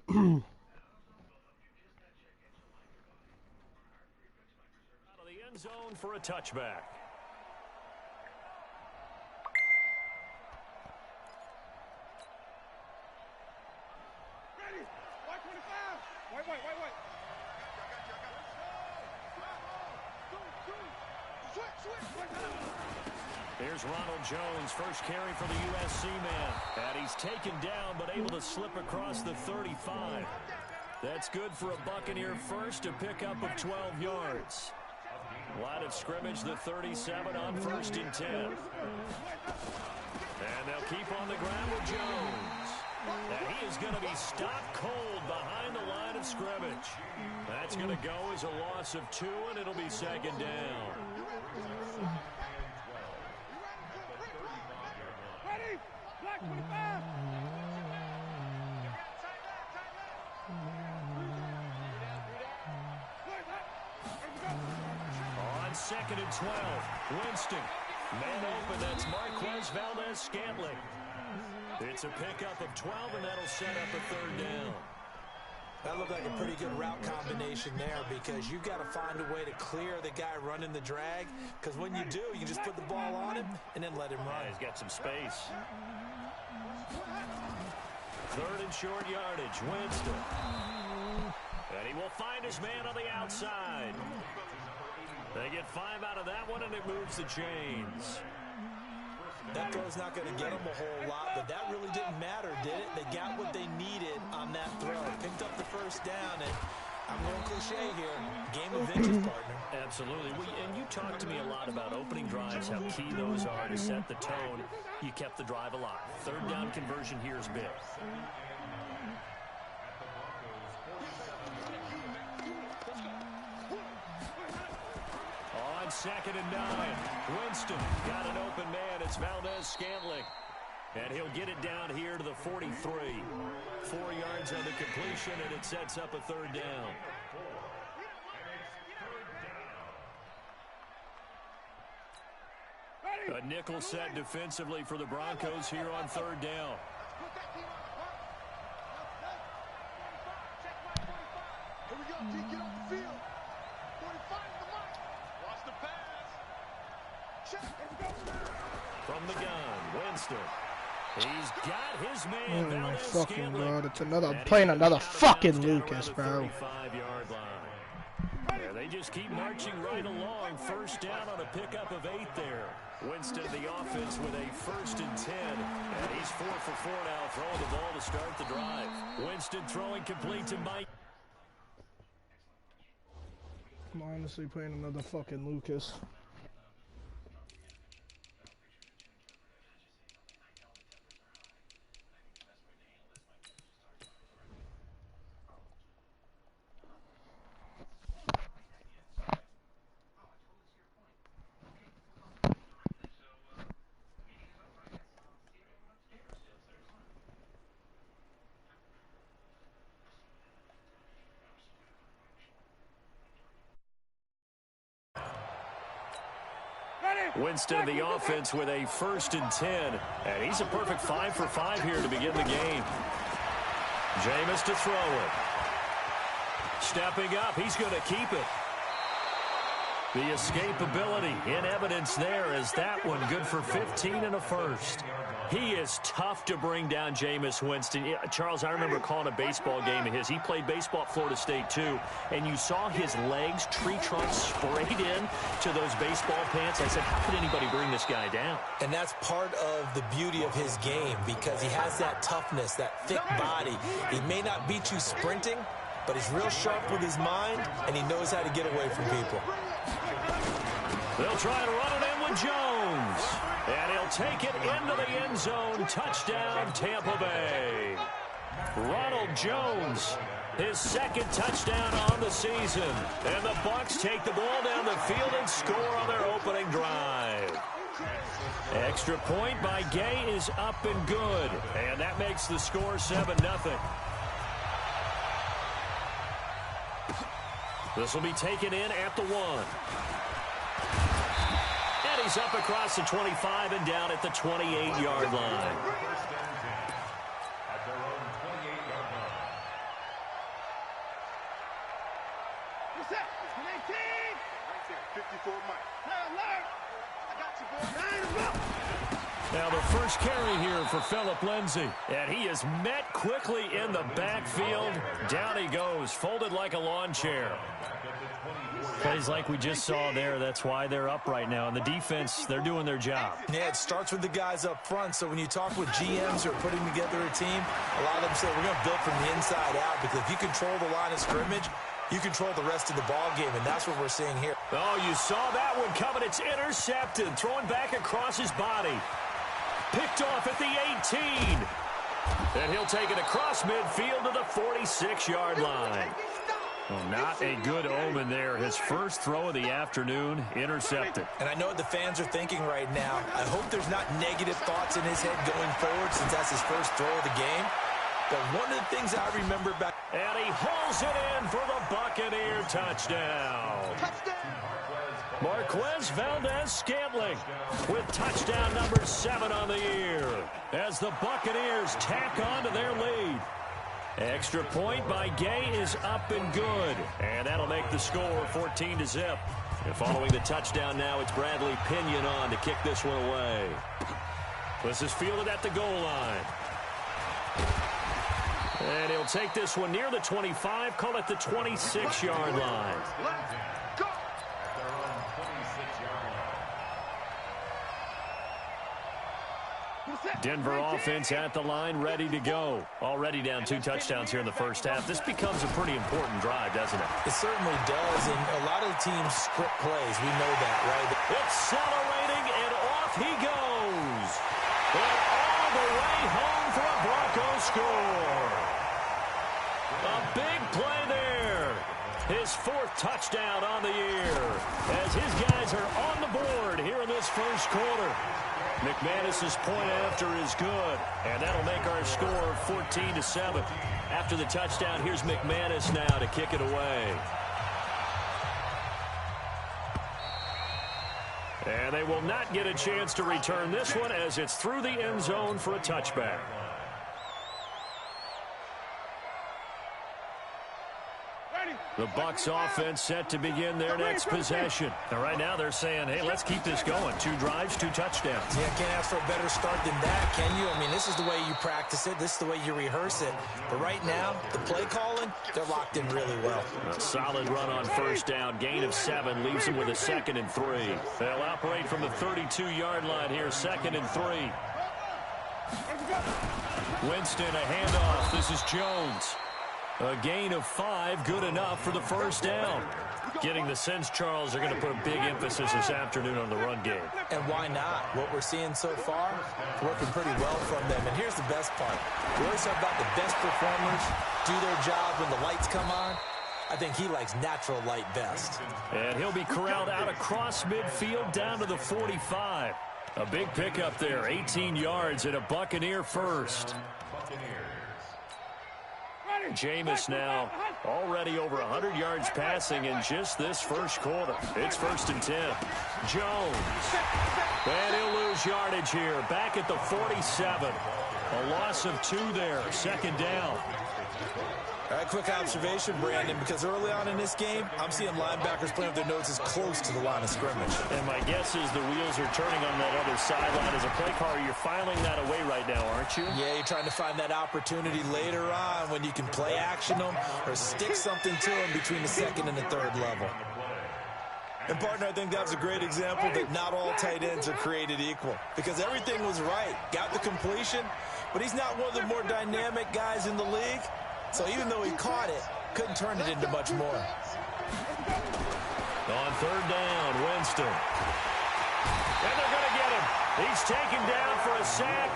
of the end zone for a touchback. Here's Ronald Jones, first carry for the USC man. And he's taken down, but able to slip across the 35. That's good for a Buccaneer first, a pickup of 12 yards. Line of scrimmage, the 37 on 1st and 10. And they'll keep on the ground with Jones. And he is going to be stopped cold behind the line of scrimmage. That's going to go as a loss of 2, and it'll be 2nd down. On 2nd and 12, Winston. Man open, that's Marquez Valdez-Scantling. It's a pickup of 12, and that'll set up a 3rd down. That looked like a pretty good route combination there because you've got to find a way to clear the guy running the drag, because when you do, you just put the ball on him and then let him run. Yeah, he's got some space. 3rd and short yardage, Winston. And he will find his man on the outside. They get 5 out of that one, and it moves the chains. That throw's not going to get them a whole lot, but that really didn't matter, did it? They got what they needed on that throw. Picked up the 1st down, and I'm going cliche here. Game of inches, partner. Absolutely. And you talked to me a lot about opening drives, how key those are to set the tone. You kept the drive alive. 3rd down conversion here is big. On 2nd and 9, Winston got an open man. It's Valdez-Scantling. And he'll get it down here to the 43. 4 yards on the completion, and it sets up a 3rd down. A nickel set defensively for the Broncos here on 3rd down. Here we go, D, get off the field. 45 in the mark. Watch the pass. Check. Here we go. From the gun, Winston. He's got his man. Oh my Valdez fucking Scantling. god, it's another playing another fucking Lucas, bro. 35-yard line. Yeah, they just keep marching right along. 1st down on a pickup of 8 there. Winston, the offense, with a 1st and 10. And he's 4 for 4 now, throwing the ball to start the drive. Winston throwing complete to Mike. I'm honestly playing another fucking Lucas. Winston, the offense, with a 1st and 10. And he's a perfect 5 for 5 here to begin the game. Jameis to throw it. Stepping up, he's going to keep it. The escapability in evidence there as that one good for 15 and a 1st. He is tough to bring down, Jameis Winston. Yeah, Charles, I remember calling a baseball game of his. He played baseball at Florida State, too. And you saw his legs, tree trunks sprayed in to those baseball pants. I said, how could anybody bring this guy down? And that's part of the beauty of his game because he has that toughness, that thick body. He may not beat you sprinting, but he's real sharp with his mind, and he knows how to get away from people. They'll try to run it in with Jones. And he'll take it into the end zone. Touchdown, Tampa Bay. Ronald Jones, his 2nd touchdown on the season. And the Bucs take the ball down the field and score on their opening drive. Extra point by Gay is up and good. And that makes the score 7-0. This will be taken in at the 1. And he's up across the 25 and down at the 28-yard line. Now the first carry here for Phillip Lindsay. And he is met quickly in the backfield. Down he goes, folded like a lawn chair. Plays like we just saw there. That's why they're up right now. And the defense, they're doing their job. Yeah, it starts with the guys up front. So when you talk with GMs who are putting together a team, a lot of them say we're going to build from the inside out, because if you control the line of scrimmage, you control the rest of the ball game, and that's what we're seeing here. Oh, you saw that one coming. It's intercepted. Throwing back across his body. Picked off at the 18. And he'll take it across midfield to the 46-yard line. Well, not a good omen there. His first throw of the afternoon, intercepted. And I know what the fans are thinking right now. I hope there's not negative thoughts in his head going forward, since that's his first throw of the game. But one of the things I remember back... And he hauls it in for the Buccaneer touchdown. Marquez Valdez-Scantling with touchdown number 7 on the year as the Buccaneers tack on to their lead. Extra point by Gay is up and good. And that'll make the score 14-0. And following the touchdown now, it's Bradley Pinion on to kick this one away. This is fielded at the goal line. And he'll take this one near the 25, call it the 26-yard line. Denver offense at the line, ready to go. Already down 2 touchdowns here in the first half. This becomes a pretty important drive, doesn't it? It certainly does, and a lot of the teams script plays. We know that, right? Accelerating, and off he goes. And all the way home for a Broncos score. A big play there. His 4th touchdown on the year as his guys are on the board here in this first quarter. McManus's point after is good, and that'll make our score 14-7. After the touchdown, here's McManus now to kick it away. And they will not get a chance to return this one as it's through the end zone for a touchback. The Bucs offense set to begin their next possession. And right now they're saying, hey, let's keep this going. 2 drives, 2 touchdowns. Yeah, can't ask for a better start than that, can you? I mean, this is the way you practice it. This is the way you rehearse it. But right now, the play calling, they're locked in really well. A solid run on first down. Gain of 7 leaves them with a 2nd and 3. They'll operate from the 32-yard line here, 2nd and 3. Winston, a handoff. This is Jones. A gain of 5, good enough for the first down. Getting the sense, Charles, are going to put a big emphasis this afternoon on the run game. And why not? What we're seeing so far, working pretty well from them. And here's the best part. We always talk about the best performers do their job when the lights come on. I think he likes natural light best. And he'll be corralled out across midfield down to the 45. A big pickup there, 18 yards and a Buccaneer first. Jameis now already over 100 yards passing in just this first quarter. It's 1st and 10. Jones. And he'll lose yardage here. Back at the 47. A loss of 2 there. 2nd down. All right, quick observation, Brandon, because early on in this game, I'm seeing linebackers playing with their noses close to the line of scrimmage. And my guess is the wheels are turning on that other sideline. As a play caller, you're filing that away right now, aren't you? Yeah, you're trying to find that opportunity later on when you can play action them or stick something to them between the 2nd and the 3rd level. And, partner, I think that was a great example that not all tight ends are created equal, because everything was right. Got the completion, but he's not one of the more dynamic guys in the league. So even though he caught it, couldn't turn it into much more. On 3rd down, Winston. And they're going to get him. He's taken down for a sack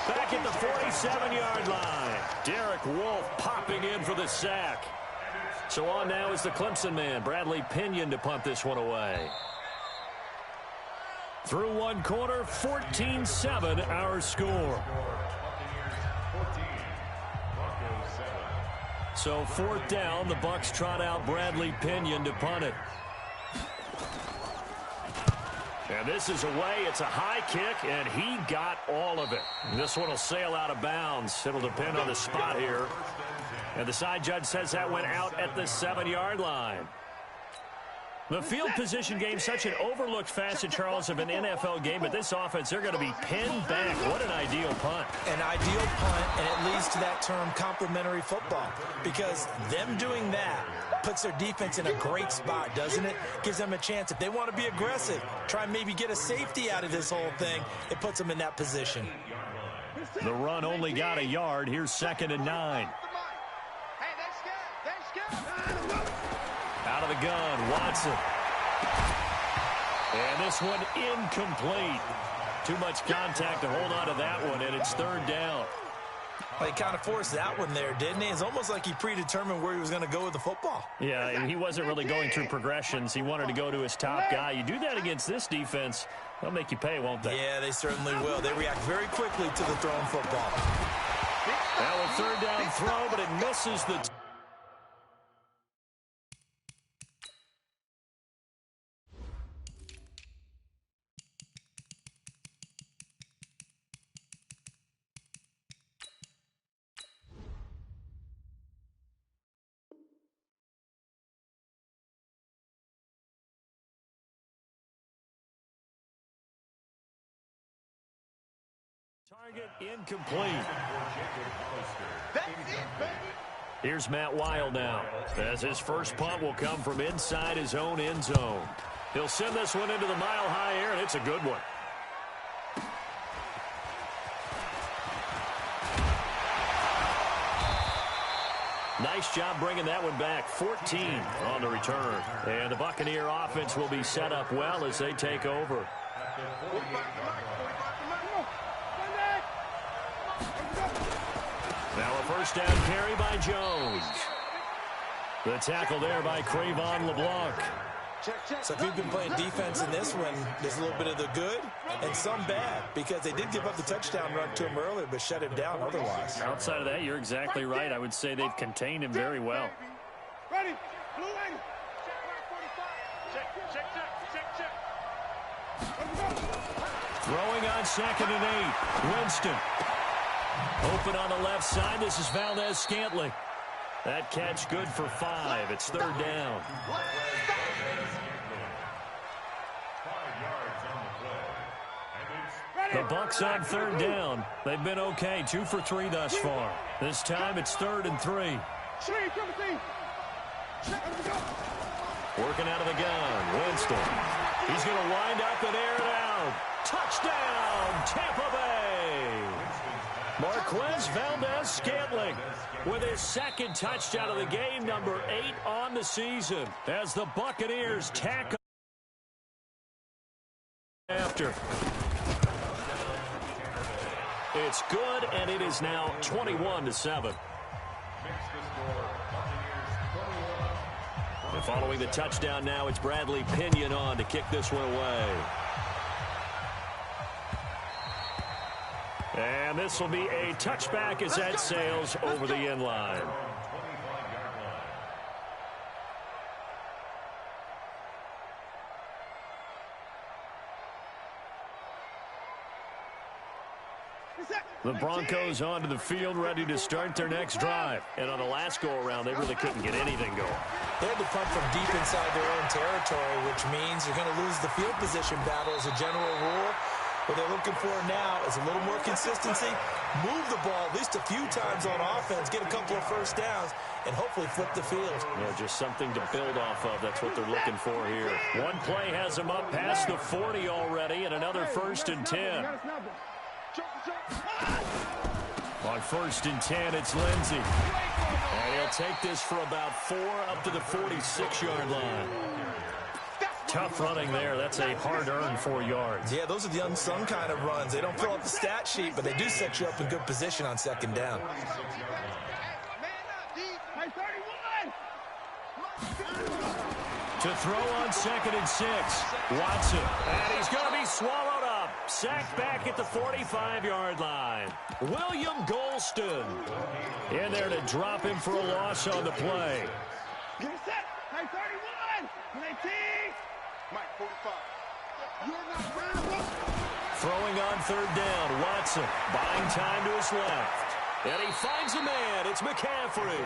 back at the 47-yard line. Derek Wolfe popping in for the sack. So on now is the Clemson man, Bradley Pinion, to punt this one away. Through 1 quarter, 14-7 our score. So 4th down, the Bucs trot out Bradley Pinion to punt it. And this is away. It's a high kick, and he got all of it. This one will sail out of bounds. It'll depend on the spot here. And the side judge says that went out at the 7-yard line. The field position game, such an overlooked facet, Charles, of an NFL game, but this offense, they're going to be pinned back. What an ideal punt. An ideal punt, and it leads to that term complementary football, because them doing that puts their defense in a great spot, doesn't it? Gives them a chance. If they want to be aggressive, try and maybe get a safety out of this whole thing, it puts them in that position. The run only got a yard. Here's 2nd and 9. Out of the gun, Watson. And this one incomplete. Too much contact to hold on to that one, and it's 3rd down. Well, he kind of forced that one there, didn't he? It's almost like he predetermined where he was going to go with the football. Yeah, and he wasn't really going through progressions. He wanted to go to his top guy. You do that against this defense, they'll make you pay, won't they? Yeah, they certainly will. They react very quickly to the thrown football. Now a 3rd down throw, but it misses the... Target incomplete. Here's Matt Weil now, as his first punt will come from inside his own end zone. He'll send this one into the mile-high air, and it's a good one. Nice job bringing that one back. 14 on the return. And the Buccaneer offense will be set up well as they take over. Now a 1st down carry by Jones. The tackle there by Crayvon LeBlanc. So if you've been playing defense in this one, there's a little bit of the good and some bad, because they did give up the touchdown run to him earlier, but shut him down otherwise. Outside of that, you're exactly right. I would say they've contained him very well. Ready. Blue lady. Check. Throwing on 2nd and 8. Winston. Open on the left side. This is Valdez-Scantling. That catch good for 5. It's 3rd down. The Bucs on 3rd down. They've been okay. 2 for 3 thus far. This time it's 3rd and 3. Working out of the gun. Winston. He's going to wind up and air it out. Touchdown, Tampa Bay. Marquez Valdez-Scantling with his 2nd touchdown of the game, number 8 on the season, as the Buccaneers tackle after. It's good, and it is now 21-7. And following the touchdown now, it's Bradley Pinion on to kick this one away. And this will be a touchback as that sails over the end line. The Broncos onto the field, ready to start their next drive. And on the last go-around, they really couldn't get anything going. They had to punt from deep inside their own territory, which means you're going to lose the field position battle as a general rule. What they're looking for now is a little more consistency, move the ball at least a few times on offense, get a couple of 1st downs, and hopefully flip the field. Yeah, just something to build off of. That's what they're looking for here. One play has them up past the 40 already, and another 1st and 10. On 1st and 10, it's Lindsey. And he'll take this for about 4 up to the 46-yard line. Tough running there. That's a hard-earned 4 yards. Yeah, those are the unsung kind of runs. They don't fill up the stat sheet, but they do set you up in good position on 2nd down. To throw on 2nd and 6. Watson. And he's going to be swallowed up. Sacked back at the 45-yard line. William Golston in there to drop him for a loss on the play. Get set. High 31. Mike 45. You're not Throwing on 3rd down. Watson buying time to his left. And he finds a man. It's McCaffrey.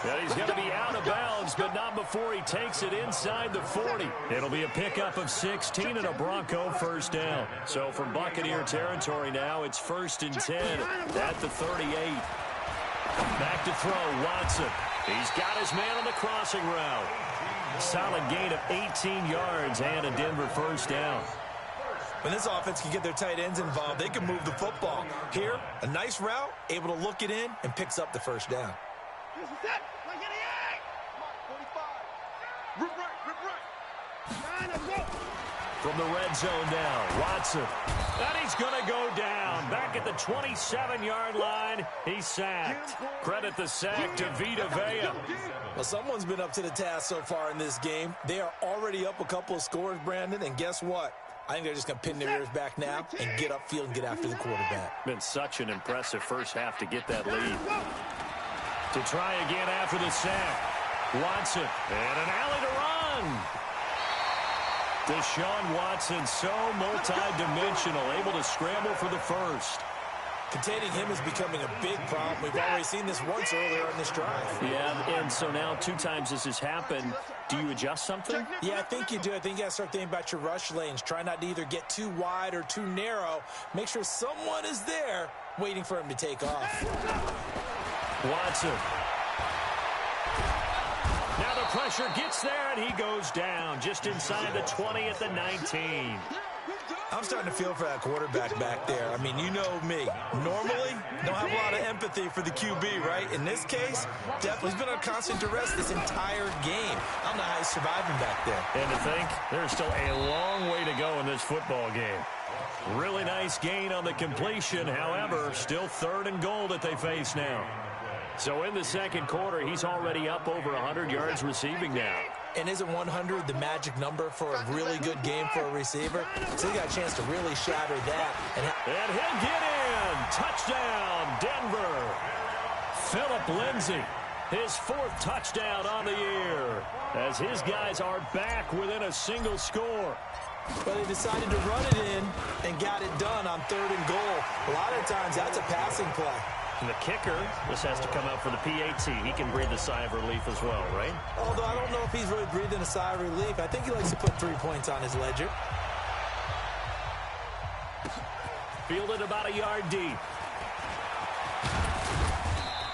And he's going to be out of bounds, but not before he takes it inside the 40. It'll be a pickup of 16 and a Bronco first down. So from Buccaneer territory now, it's 1st and 10 at the 38. Back to throw, Watson. He's got his man on the crossing route. Solid gain of 18 yards and a Denver first down. When this offense can get their tight ends involved, they can move the football. Here, a nice route, able to look it in, and picks up the first down. From the red zone now, Watson. And he's going to go down. Back at the 27-yard line, he's sacked. Credit the sack to Vita Vea. Well, someone's been up to the task so far in this game. They are already up a couple of scores, Brandon, and guess what? I think they're just going to pin their ears back now and get upfield and get after the quarterback. Been such an impressive first half to get that lead. To try again after the sack. Watson, and an alley to run. Deshaun Watson, so multi-dimensional, able to scramble for the first. Containing him is becoming a big problem. We've already seen this once earlier on this drive. Yeah, and so now 2 times this has happened. Do you adjust something? Yeah, I think you do. I think you got to start thinking about your rush lanes. Try not to either get too wide or too narrow. Make sure someone is there waiting for him to take off. Watson. Now the pressure gets there, and he goes down just inside the 20 at the 19. I'm starting to feel for that quarterback back there. I mean, you know me. Normally, don't have a lot of empathy for the QB, right? In this case, definitely he's been on constant duress this entire game. I don't know how he's surviving back there. And to think, there's still a long way to go in this football game. Really nice gain on the completion. However, still 3rd and goal that they face now. So in the second quarter, he's already up over 100 yards receiving now. And isn't 100 the magic number for a really good game for a receiver? So he got a chance to really shatter that. And he'll get in. Touchdown, Denver. Phillip Lindsay, his 4th touchdown on the year, as his guys are back within a single score. But they decided to run it in and got it done on 3rd and goal. A lot of times that's a passing play. And the kicker, this has to come out for the PAT. He can breathe a sigh of relief as well, right? Although I don't know if he's really breathing a sigh of relief. I think he likes to put 3 points on his ledger. Fielded about a yard deep.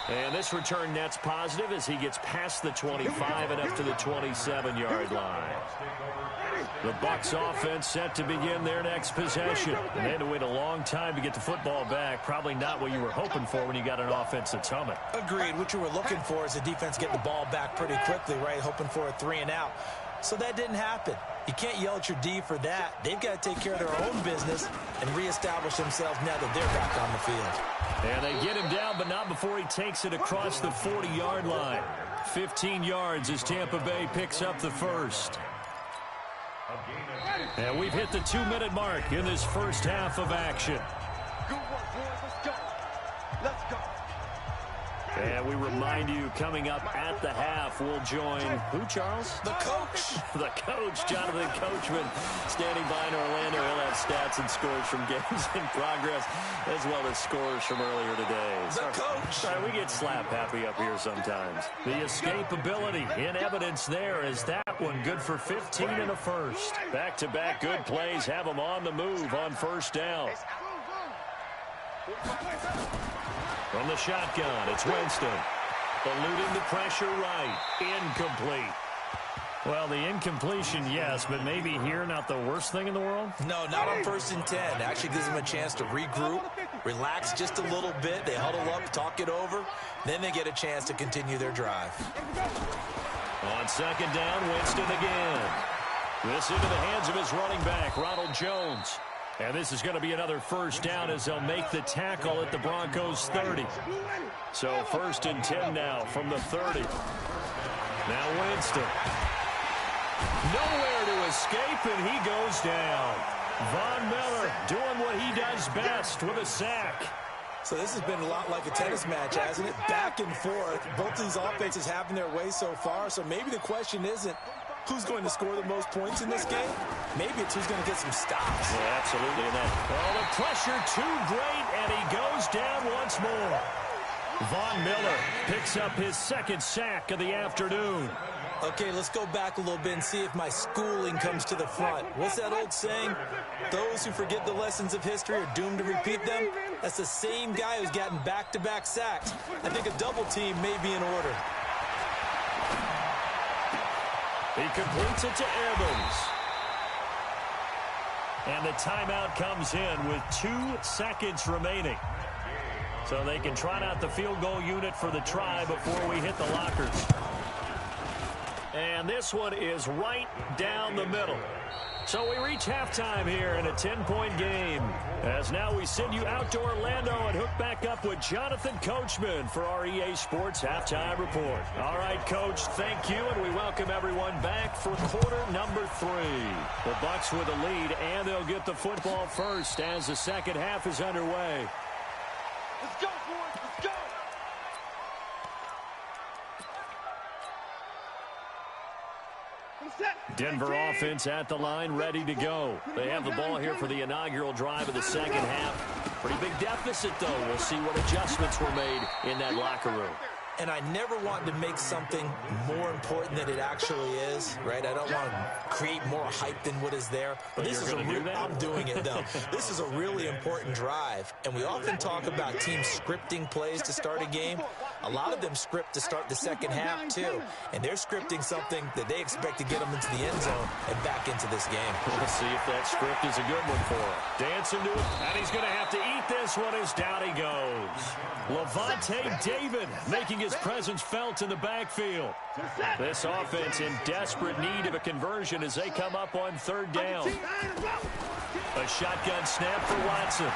And this return net's positive as he gets past the 25 and up to the 27-yard line. The Bucs offense set to begin their next possession. And they had to wait a long time to get the football back. Probably not what you were hoping for when you got an offense that's humming. Agreed. What you were looking for is the defense getting the ball back pretty quickly, right? Hoping for a 3 and out. So that didn't happen. You can't yell at your D for that. They've got to take care of their own business and reestablish themselves now that they're back on the field. And they get him down, but not before he takes it across the 40-yard line. 15 yards as Tampa Bay picks up the first. And we've hit the 2-minute mark in this first half of action. Good work, boys. Let's go. Let's go. And we remind you, coming up at the half, we'll join who, Charles? The coach. The coach, Jonathan Coachman, standing by in Orlando. He'll have stats and scores from games in progress, as well as scores from earlier today. The coach. Sorry, we get slap happy up here sometimes. The escapability in evidence there is that one good for 15 and a first. Back-to-back good plays have them on the move on first down. From the shotgun, it's Winston. Eluding the pressure right. Incomplete. Well, the incompletion, yes, but maybe here not the worst thing in the world? No, not on 1st and 10. It actually gives them a chance to regroup, relax just a little bit. They huddle up, talk it over. Then they get a chance to continue their drive. On second down, Winston again. This into the hands of his running back, Ronald Jones. And this is going to be another first down as they'll make the tackle at the Broncos 30. So 1st and 10 now from the 30. Now Winston. Nowhere to escape, and he goes down. Von Miller doing what he does best with a sack. So this has been a lot like a tennis match, hasn't it? Back and forth. Both these offenses having their way so far. So maybe the question isn't who's going to score the most points in this game. Maybe it's who's going to get some stops. Yeah, absolutely. And that, well, the pressure too great, and he goes down once more. Von Miller picks up his second sack of the afternoon. Okay, let's go back a little bit and see if my schooling comes to the front. What's that old saying? Those who forget the lessons of history are doomed to repeat them. That's the same guy who's gotten back-to-back sacks. I think a double team may be in order. He completes it to Evans. And the timeout comes in with 2 seconds remaining. So they can trot out the field goal unit for the try before we hit the lockers. And this one is right down the middle. So we reach halftime here in a 10-point game. As now we send you out to Orlando and hook back up with Jonathan Coachman for our EA Sports Halftime Report. All right, Coach, thank you, and we welcome everyone back for quarter number 3. The Bucs with a lead, and they'll get the football first as the second half is underway. Let's go, boys. Let's go. Denver offense at the line, ready to go. They have the ball here for the inaugural drive of the second half. Pretty big deficit, though. We'll see what adjustments were made in that locker room. And I never want to make something more important than it actually is, right? I don't want to create more hype than what is there. But this is I'm doing it, though. This is a really important drive. And we often talk about teams scripting plays to start a game. A lot of them script to start the second half, too. And they're scripting something that they expect to get them into the end zone and back into this game. We'll see if that script is a good one for him. Dancing to it, and he's going to have to eat this one as down he goes. Levante David making his presence felt in the backfield. This offense in desperate need of a conversion as they come up on third down. A shotgun snap for Watson.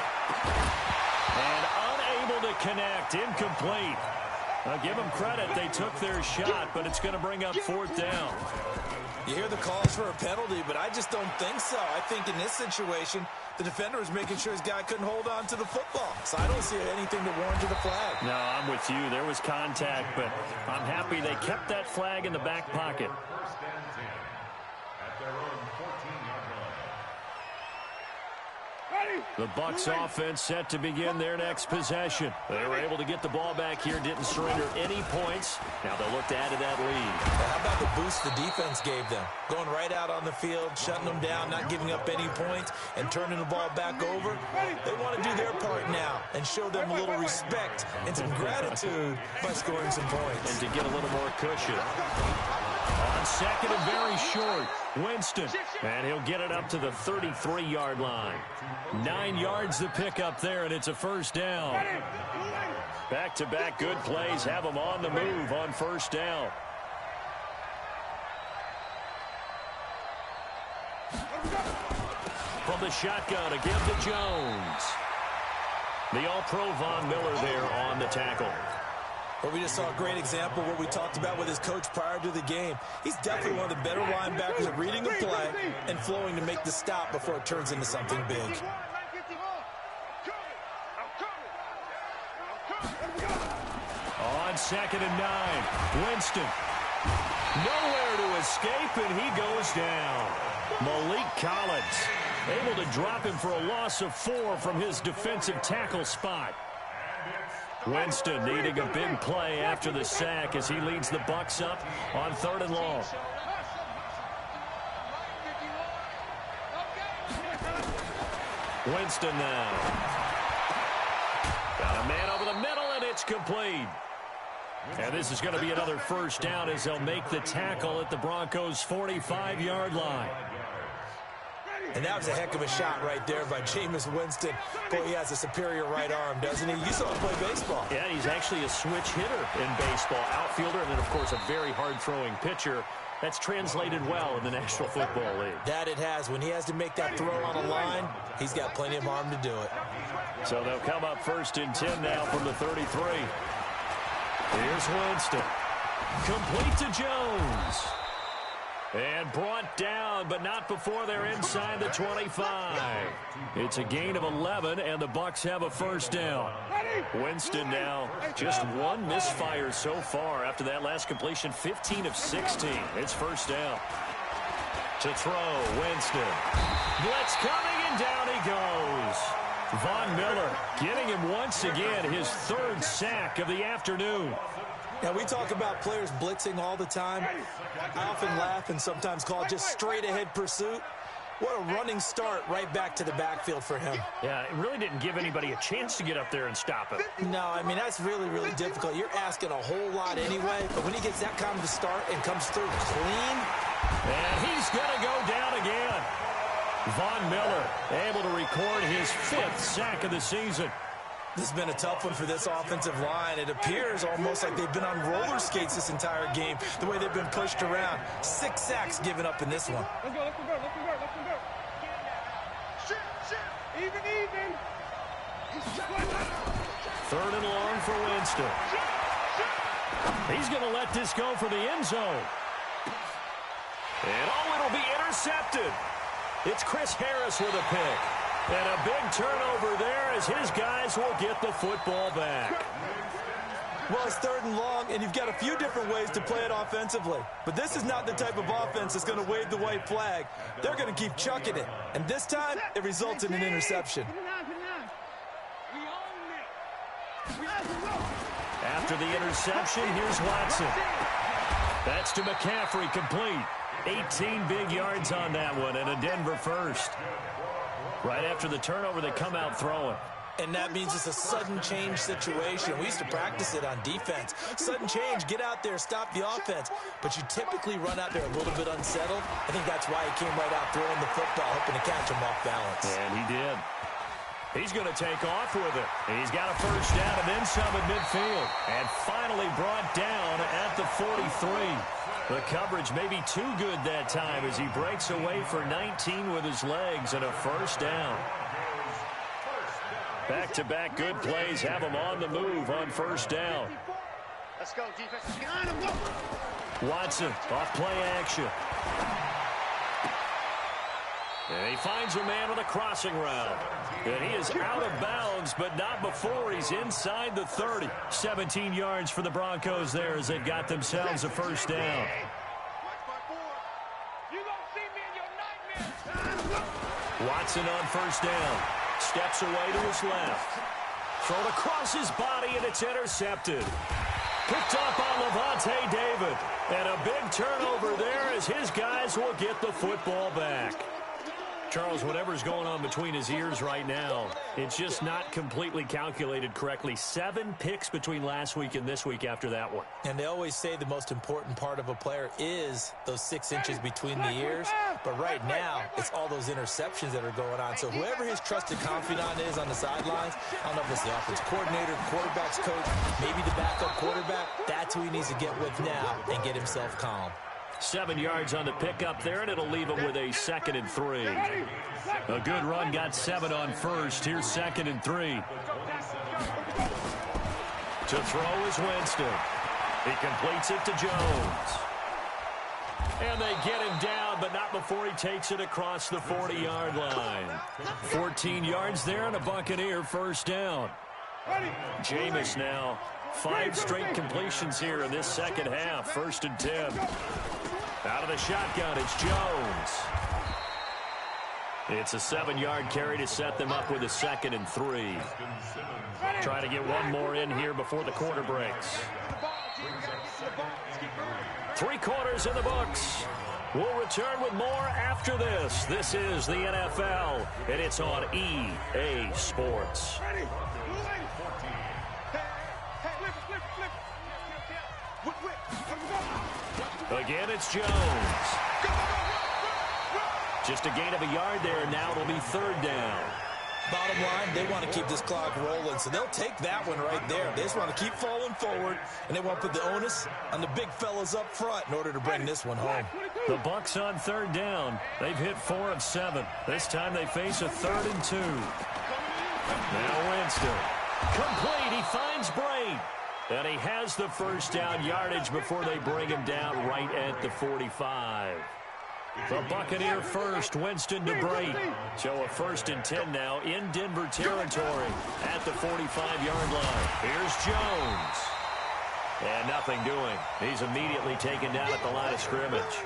And unable to connect, incomplete. I'll give them credit, they took their shot, but it's going to bring up fourth down. You hear the calls for a penalty, but I just don't think so. I think in this situation, the defender was making sure his guy couldn't hold on to the football. So I don't see anything to warrant the flag. No, I'm with you. There was contact, but I'm happy they kept that flag in the back pocket. The Bucs offense set to begin their next possession. They were able to get the ball back here, didn't surrender any points. Now they'll look to add to that lead. How about the boost the defense gave them? Going right out on the field, shutting them down, not giving up any points, and turning the ball back over. They want to do their part now and show them a little respect and some gratitude by scoring some points. And to get a little more cushion. On second and very short, Winston. And he'll get it up to the 33-yard line. 9 yards the pick up there, and it's a first down. Back-to-back good plays have them on the move on first down. From the shotgun, again to Jones. The all-pro Von Miller there on the tackle. But we just saw a great example of what we talked about with his coach prior to the game. He's definitely one of the better linebackers at reading the play and flowing to make the stop before it turns into something big. On second and 9, Winston. Nowhere to escape, and he goes down. Malik Collins able to drop him for a loss of 4 from his defensive tackle spot. Winston needing a big play after the sack as he leads the Bucs up on third and long. Winston now. Got a man over the middle, and it's complete. And this is going to be another first down as they'll make the tackle at the Broncos' 45-yard line. And that was a heck of a shot right there by Jameis Winston. Boy, he has a superior right arm, doesn't he? You saw him play baseball. Yeah, he's actually a switch hitter in baseball. Outfielder, and then, of course, a very hard-throwing pitcher. That's translated well in the National Football League. That it has. When he has to make that throw on a line, he's got plenty of arm to do it. So they'll come up first and 10 now from the 33. Here's Winston. Complete to Jones. And brought down, but not before they're inside the 25. It's a gain of 11, and the Bucs have a first down. Winston now just one misfire so far after that last completion, 15 of 16. It's first down. To throw, Winston. Blitz coming, and down he goes. Von Miller getting him once again his third sack of the afternoon. Now, we talk about players blitzing all the time. I often laugh and sometimes call it just straight-ahead pursuit. What a running start right back to the backfield for him. Yeah, it really didn't give anybody a chance to get up there and stop him. No, I mean, that's really, really difficult. You're asking a whole lot anyway, but when he gets that kind of a start and comes through clean. And he's going to go down again. Von Miller able to record his 5th sack of the season. This has been a tough one for this offensive line. It appears almost like they've been on roller skates this entire game, the way they've been pushed around. 6 sacks given up in this one. Let's go. Even. 3rd and long for Winston. He's going to let this go for the end zone. And it'll be intercepted. It's Chris Harris with a pick. And a big turnover there as his guys will get the football back. Well, it's 3rd and long, and you've got a few different ways to play it offensively. But this is not the type of offense that's going to wave the white flag. They're going to keep chucking it. And this time, it results in an interception. After the interception, here's Watson. That's to McCaffrey, complete. 18 big yards on that one, and a Denver first. Right after the turnover, they come out throwing. And that means it's a sudden change situation. We used to practice it on defense. Sudden change, get out there, stop the offense. But you typically run out there a little bit unsettled. I think that's why he came right out throwing the football, hoping to catch him off balance. And he did. He's going to take off with it. He's got a first down and then some at midfield. And finally brought down at the 43. The coverage may be too good that time as he breaks away for 19 with his legs and a first down. Back-to-back good plays have him on the move on first down. Let's go, defense. Watson off play action. And he finds a man with a crossing route. And he is out of bounds, but not before he's inside the 30. 17 yards for the Broncos there as they've got themselves a first down. Watson on first down. Steps away to his left. Thrown across his body, and it's intercepted. Picked up on Levante David. And a big turnover there as his guys will get the football back. Charles, whatever's going on between his ears right now, it's just not completely calculated correctly. 7 picks between last week and this week after that one. And they always say the most important part of a player is those 6 inches between the ears. But right now, it's all those interceptions that are going on. So whoever his trusted confidant is on the sidelines, I don't know if it's the offensive coordinator, quarterback's coach, maybe the backup quarterback, that's who he needs to get with now and get himself calm. 7 yards on the pickup there, and it'll leave him with a 2nd and 3. A good run, got 7 on first. Here's 2nd and 3. To throw is Winston. He completes it to Jones. And they get him down, but not before he takes it across the 40-yard line. 14 yards there, and a Buccaneer first down. Jameis now. 5 straight completions here in this second half. 1st and 10. Out of the shotgun, it's Jones. It's a 7-yard carry to set them up with a 2nd and 3. Trying to get one more in here before the quarter breaks. 3 quarters in the books. We'll return with more after this. This is the NFL, and it's on EA Sports. Again, it's Jones. Just a gain of a yard there. Now it'll be 3rd down. Bottom line, they want to keep this clock rolling, so they'll take that one right there. They just want to keep falling forward, and they want to put the onus on the big fellas up front in order to bring this one home. The Bucs on 3rd down. They've hit 4 of 7. This time they face a 3rd and 2. Now Winston. Complete. He finds Braid. And he has the first down yardage before they bring him down right at the 45. The Buccaneer first, Winston to Braid. So a 1st and 10 now in Denver territory at the 45-yard line. Here's Jones. And nothing doing. He's immediately taken down at the line of scrimmage.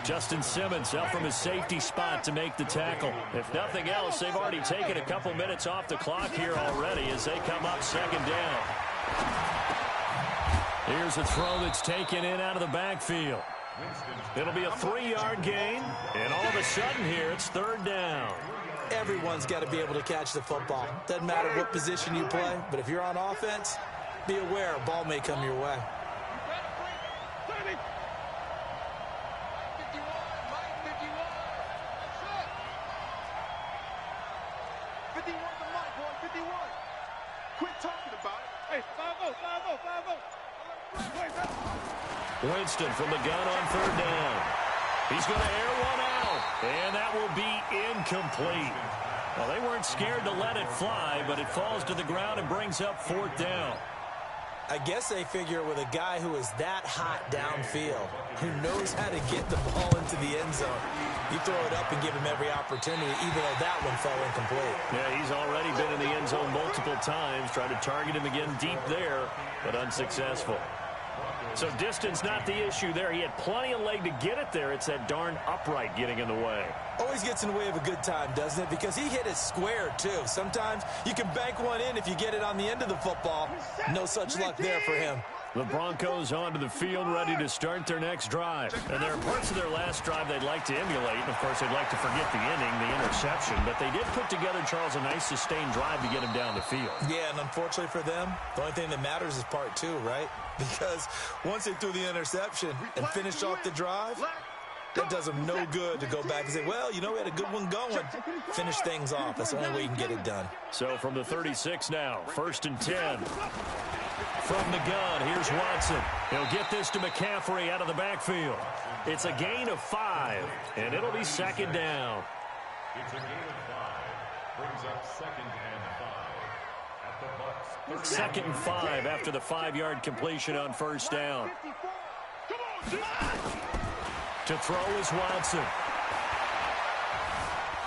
Justin Simmons up from his safety spot to make the tackle. If nothing else, they've already taken a couple minutes off the clock here already as they come up second down. Here's a throw that's taken in out of the backfield. It'll be a 3-yard gain, and all of a sudden here it's third down. Everyone's got to be able to catch the football. Doesn't matter what position you play, but if you're on offense, be aware a ball may come your way. 51 to Mike, boy, 51. Quit talking about it. Hey, 5-0, 5-0, 5-0. Winston from the gun on third down. He's going to air one out, and that will be incomplete. Well, they weren't scared to let it fly, but it falls to the ground and brings up fourth down. I guess they figure with a guy who is that hot downfield, who knows how to get the ball into the end zone, you throw it up and give him every opportunity, even though that one fell incomplete. Yeah, he's already been in the end zone multiple times, tried to target him again deep there, but unsuccessful. So distance not the issue there. He had plenty of leg to get it there. It's that darn upright getting in the way. Always gets in the way of a good time, doesn't it? Because he hit it square, too. Sometimes you can bank one in if you get it on the end of the football. No such luck there for him. The Broncos onto the field, ready to start their next drive. And there are parts of their last drive they'd like to emulate. And, of course, they'd like to forget the inning, the interception. But they did put together, Charles, a nice sustained drive to get him down the field. Yeah, and unfortunately for them, the only thing that matters is part two, right? Because once they threw the interception and finished off the drive, that does them no good to go back and say, well, you know, we had a good one going. Finish things off. That's the only way you can get it done. So from the 36 now, 1st and 10. From the gun, here's Watson. He'll get this to McCaffrey out of the backfield. It's a gain of 5, and it'll be second down. It's a gain of 5. Brings up 2nd and 5 at the Bucs. 2nd and 5 after the 5-yard completion on first down. To throw is Watson.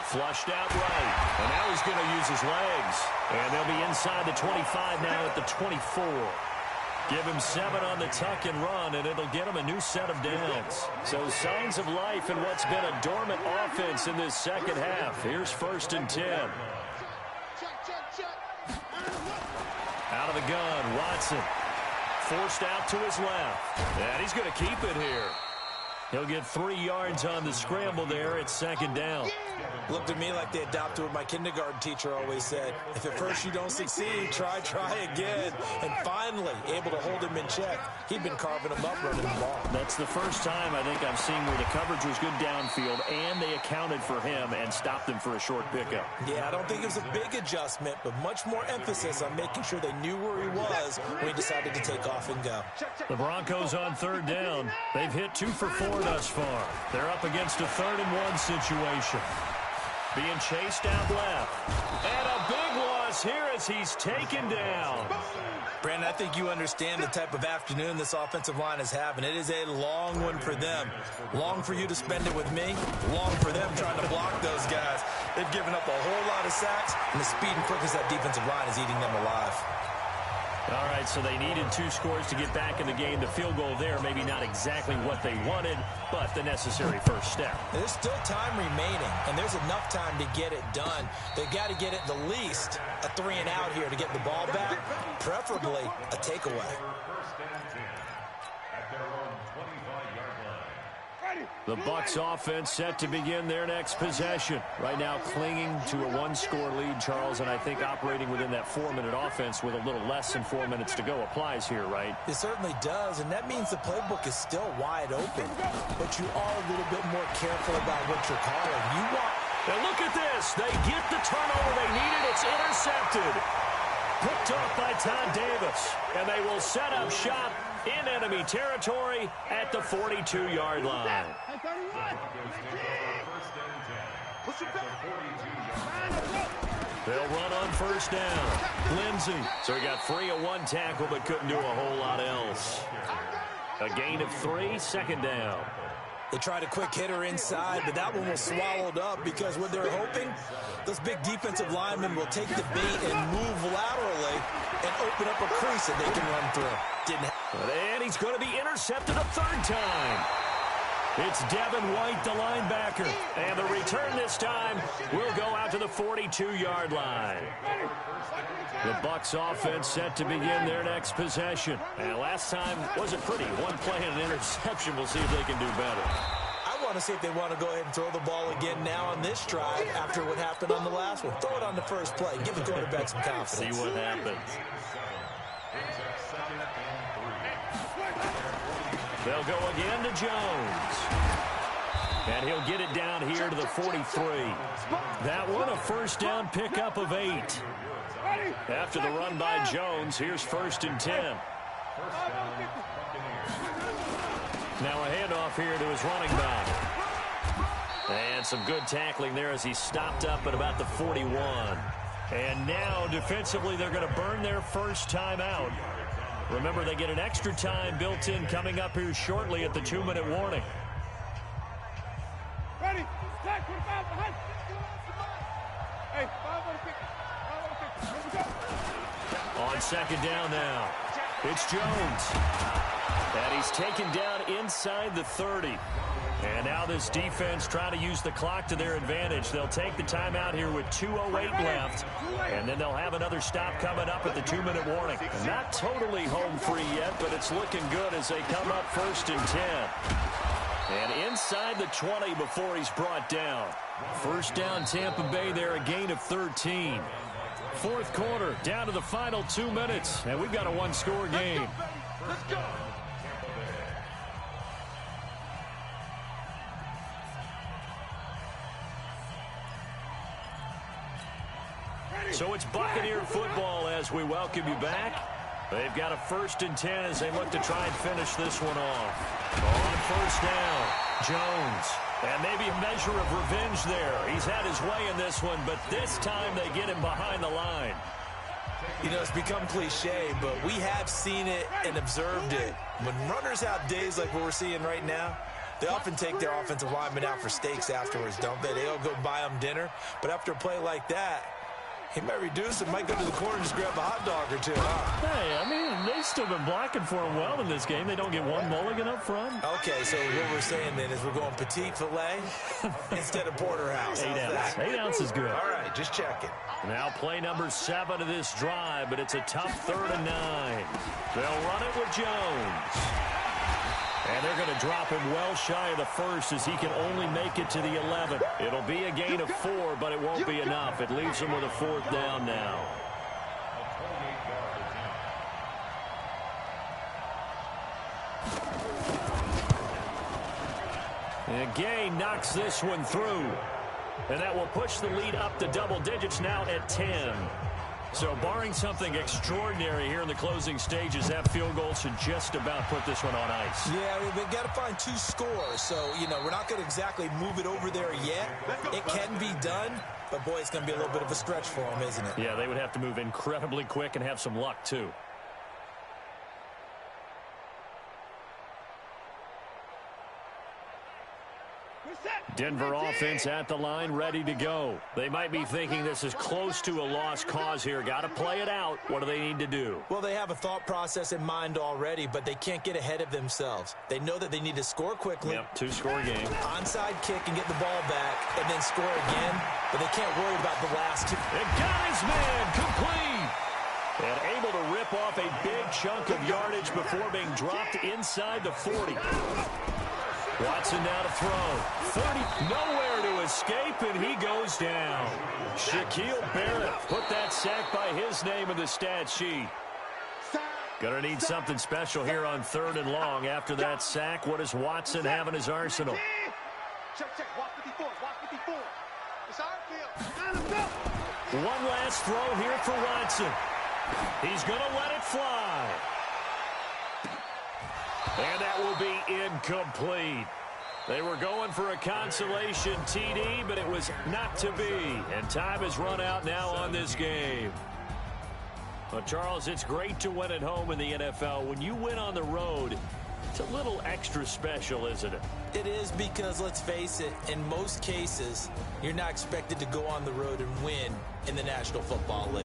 Flushed out right. And now he's going to use his legs. And they'll be inside the 25 now at the 24. Give him 7 on the tuck and run, and it'll get him a new set of downs. So signs of life in what's been a dormant offense in this second half. Here's 1st and 10. Out of the gun, Watson. Forced out to his left. And he's going to keep it here. He'll get 3 yards on the scramble there at second down. Looked at me like they adopted what my kindergarten teacher always said. If at first you don't succeed, try again. And finally, able to hold him in check. He'd been carving him up running the ball. That's the first time I think I've seen where the coverage was good downfield and they accounted for him and stopped him for a short pickup. Yeah, I don't think it was a big adjustment, but much more emphasis on making sure they knew where he was when he decided to take off and go. The Broncos on third down. They've hit 2 for 4 thus far. They're up against a 3rd and 1 situation. Being chased out left. And a big loss here as he's taken down. Brandon, I think you understand the type of afternoon this offensive line is having. It is a long one for them. Long for you to spend it with me. Long for them trying to block those guys. They've given up a whole lot of sacks, and the speed and quickness of that defensive line is eating them alive. All right, so they needed 2 scores to get back in the game. The field goal there, maybe not exactly what they wanted, but the necessary first step. There's still time remaining, and there's enough time to get it done. They've got to get at the least a 3 and out here to get the ball back, preferably a takeaway. The Bucs offense set to begin their next possession. Right now clinging to a 1-score lead, Charles, and I think operating within that 4-minute offense with a little less than 4 minutes to go applies here, right? It certainly does, and that means the playbook is still wide open. But you are a little bit more careful about what you're calling. You want... Now look at this. They get the turnover they needed. It's intercepted. Picked off by Todd Davis, and they will set up shop in enemy territory at the 42-yard line. They'll run on first down. Lindsey. So he got free of 1 tackle, but couldn't do a whole lot else. A gain of 3, second down. They tried a quick hitter inside, but that one was swallowed up because what they're hoping, those big defensive linemen will take the bait and move laterally and open up a crease that they can run through. Didn't happen. And he's going to be intercepted a 3rd time. It's Devin White, the linebacker. And the return this time will go out to the 42-yard line. The Bucs offense set to begin their next possession. And last time wasn't pretty. One play and an interception. We'll see if they can do better. I want to see if they want to go ahead and throw the ball again now on this drive after what happened on the last one. Throw it on the first play. Give the quarterback some confidence. See what happens. They'll go again to Jones. And he'll get it down here to the 43. That one a first down pickup of 8. After the run by Jones, here's 1st and 10. Now a handoff here to his running back. And some good tackling there as he stopped up at about the 41. And now defensively they're going to burn their first time out. Remember, they get an extra time built in coming up here shortly at the 2-minute warning. Ready? On second down now, it's Jones. And he's taken down inside the 30. And now this defense trying to use the clock to their advantage. They'll take the timeout here with 2:08 left. And then they'll have another stop coming up at the 2-minute warning. And not totally home free yet, but it's looking good as they come up 1st and 10. And inside the 20 before he's brought down. First down Tampa Bay there, a gain of 13. Fourth quarter, down to the final 2 minutes. And we've got a one-score game. Let's go. So it's Buccaneer football as we welcome you back. They've got a 1st and 10 as they look to try and finish this one off. On first down, Jones. And maybe a measure of revenge there. He's had his way in this one, but this time they get him behind the line. You know, it's become cliche, but we have seen it and observed it. When runners have days like what we're seeing right now, they often take their offensive linemen out for steaks afterwards, don't they? They'll go buy them dinner. But after a play like that, he might reduce it, might go to the corner and just grab a hot dog or two, huh? Hey, I mean, they've still been blocking for him well in this game. They don't get one mulligan up front. Okay, so what we're saying then is we're going petite filet instead of porterhouse. 8 ounce. 8 ounce is good. All right, just checking. Now play number 7 of this drive, but it's a tough 3rd and 9. They'll run it with Jones. And they're going to drop him well shy of the 1st as he can only make it to the 11. It'll be a gain of 4, but it won't be enough. It leaves him with a 4th down now. And Gay knocks this one through. And that will push the lead up to double digits now at 10. So barring something extraordinary here in the closing stages, that field goal should just about put this one on ice. Yeah, we've got to find 2 scores. So, you know, we're not going to exactly move it over there yet. It can be done, but, boy, it's going to be a little bit of a stretch for them, isn't it? Yeah, they would have to move incredibly quick and have some luck, too. Denver offense at the line, ready to go. They might be thinking this is close to a lost cause here. Got to play it out. What do they need to do? Well, they have a thought process in mind already, but they can't get ahead of themselves. They know that they need to score quickly. Yep, 2-score game. Onside kick and get the ball back and then score again, but they can't worry about the last 2. And got his man complete. And able to rip off a big chunk of yardage before being dropped inside the 40. Watson now to throw. 30, nowhere to escape, and he goes down. Shaquille Barrett put that sack by his name in the stat sheet. Gonna need something special here on 3rd and long. After that sack, what does Watson have in his arsenal? Check. Watch 54. Watch 54. It's our field. One last throw here for Watson. He's gonna let it fly. And that will be incomplete. They were going for a consolation TD, but it was not to be. And time has run out now on this game. Well, Charles, it's great to win at home in the NFL. When you win on the road, it's a little extra special, isn't it? It is because, let's face it, in most cases, you're not expected to go on the road and win in the National Football League.